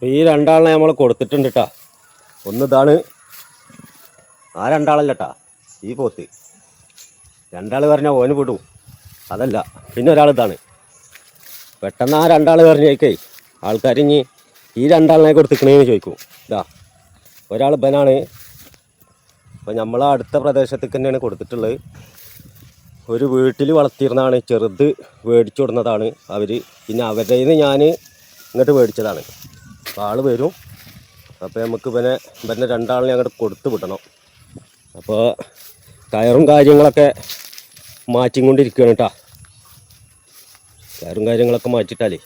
ഈ രണ്ടാളിനെ നമ്മൾ കൊടുത്തിട്ടുണ്ട് കേട്ടാ. ഒന്ന് ഇതാണ്, ആ രണ്ടാളല്ലട്ടാ ഈ പോത്ത്. രണ്ടാൾ പറഞ്ഞാൽ ഓന് വിടും, അതല്ല. പിന്നെ ഒരാൾ ഇതാണ്. പെട്ടെന്ന് ആ രണ്ടാൾ പറഞ്ഞേക്കേ ആൾക്കാരിഞ്ഞ് ഈ രണ്ടാളിനെ കൊടുത്തിക്കണേന്ന് ചോദിക്കും. ഇതാ ഒരാൾ ബനാണ്. അപ്പോൾ നമ്മളെ അടുത്ത പ്രദേശത്തേക്ക് തന്നെയാണ് കൊടുത്തിട്ടുള്ളത്. ഒരു വീട്ടിൽ വളർത്തിയിരുന്നതാണ്, ചെറുത് മേടിച്ചു കൊടുന്നതാണ് അവർ. പിന്നെ അവരുടെ നിന്ന് ഞാൻ ഇങ്ങോട്ട് മേടിച്ചതാണ്. അപ്പോൾ ആൾ വരും. അപ്പോൾ നമുക്ക് ഇവനെ രണ്ടാളിനെ അങ്ങോട്ട് കൊടുത്തു വിടണം. അപ്പോൾ കയറും കാര്യങ്ങളൊക്കെ മാറ്റിക്കൊണ്ടിരിക്കുകയാണ് കേട്ടോ. കയറും കാര്യങ്ങളൊക്കെ മാറ്റിയിട്ടാലേ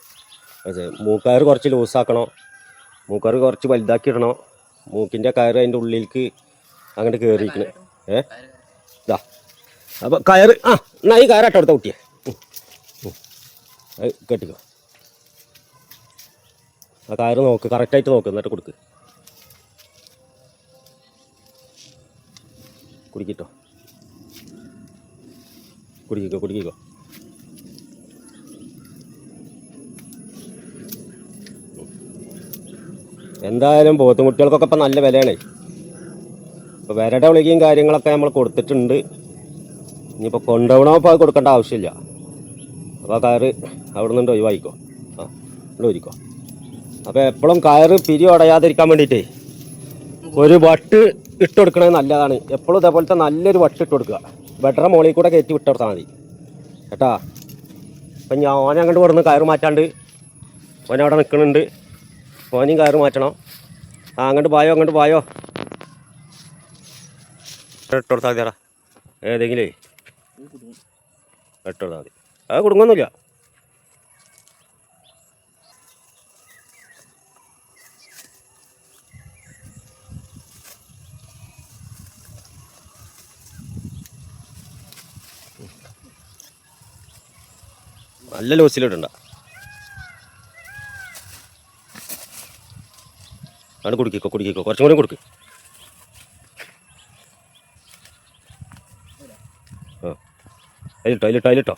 മൂക്കയർ കുറച്ച് ലൂസാക്കണം, മൂക്കയർ കുറച്ച് വലുതാക്കി ഇടണം. മൂക്കിൻ്റെ കയറ് അതിൻ്റെ ഉള്ളിലേക്ക് അങ്ങോട്ട് കയറിയിരിക്കണേ. ഇതാ അപ്പോൾ കയറ് എന്നാ ഈ കയറാട്ടോ അടുത്ത കുട്ടിയെ കെട്ടിക്കോ. ആ കയറ് നോക്ക്, കറക്റ്റായിട്ട് നോക്ക്, എന്നിട്ട് കൊടുക്ക്. കുടിക്കിട്ടോ, കുടിക്കിക്കോ. എന്തായാലും പോത്തുകുട്ടികൾക്കൊക്കെ ഇപ്പം നല്ല വിലയാണേ. ഇപ്പോൾ വിരയുടെ ഗുളികയും കാര്യങ്ങളൊക്കെ നമ്മൾ കൊടുത്തിട്ടുണ്ട്. ഇനിയിപ്പോൾ കൊണ്ടുപോകണോ അപ്പോൾ അത് കൊടുക്കേണ്ട ആവശ്യമില്ല. അപ്പോൾ ആ കയറ് അവിടെ നിന്ന് ഒഴിവായിക്കോ. ഇവിടെ ഒരിക്കോ. അപ്പോൾ എപ്പോഴും കയറ് പിരി ഉടയാതിരിക്കാൻ വേണ്ടിയിട്ടേ ഒരു വട്ട് ഇട്ട് കൊടുക്കണത് നല്ലതാണ്. എപ്പോഴും ഇതേപോലത്തെ നല്ലൊരു വട്ട് ഇട്ട് കൊടുക്കുക. ബെറ്ററെ മുകളിൽ കൂടെ കയറ്റി വിട്ടെടുത്താൽ മതി കേട്ടാ. അപ്പം ഞാൻ അങ്ങോട്ട് കൊടുന്ന് കയറ് മാറ്റാണ്ട് ഓനവിടെ നിൽക്കുന്നുണ്ട്. ഓനെയും കയറ് മാറ്റണം. അങ്ങോട്ട് പായോ ഇട്ടുകൊടുത്താൽ മതിയാ. ഏതെങ്കിലേ ഇട്ടുകൊടുത്താൽ മതി. അത് കുടുങ്ങൊന്നുമില്ല. നല്ല ലോസിലിടണ്ട. ആണ് കുടിക്കോ കുറച്ചും കൂടി കൊടുക്ക്. അതിലിട്ടോ.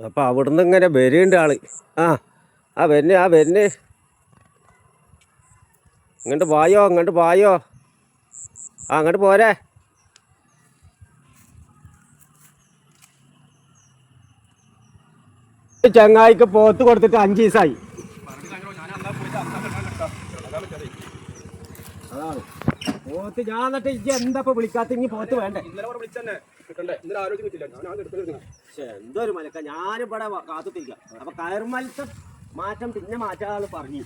അപ്പം അവിടുന്ന് ഇങ്ങനെ വരുന്നുണ്ട് ആള്. വരുന്നേ ഇങ്ങോട്ട് പായോ. അങ്ങോട്ട് പോരെ. ചങ്ങായിക്ക് പോത്ത് കൊടുത്തിട്ട് 5 ദിവസമായി. അതാണ് പോത്ത്. ഞാൻ എന്നിട്ട് ഇജ്ജ് എന്താ ഇപ്പൊ വിളിക്കാത്ത? ഇനി പോത്ത് വേണ്ടേ? എന്തോ ഒരു മലക്ക. ഞാനിവിടെ കാത്തുത്തിരിക്ക. അപ്പൊ കയറുമലത്തെ മാറ്റം പിന്നെ മാറ്റാൾ പറഞ്ഞു.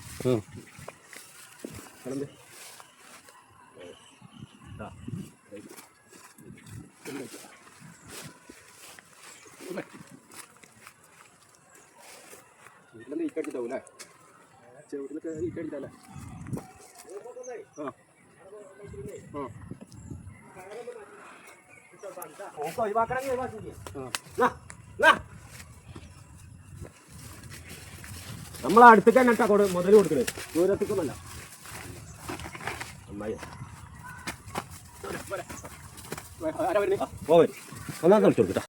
ഈക്കടിച്ചാവൂല്ലേ? ചെവിട്ടിലൊക്കെ ഈക്കടിച്ചല്ലേ? നമ്മളെ അടുത്തേക്ക് തന്നെ കേട്ടോ മുതൽ കൊടുക്കണേ, ദൂരത്തേക്കൊന്നല്ല. അമ്മായി ഒന്നാം കളിച്ചു കൊടുക്കട്ടോ.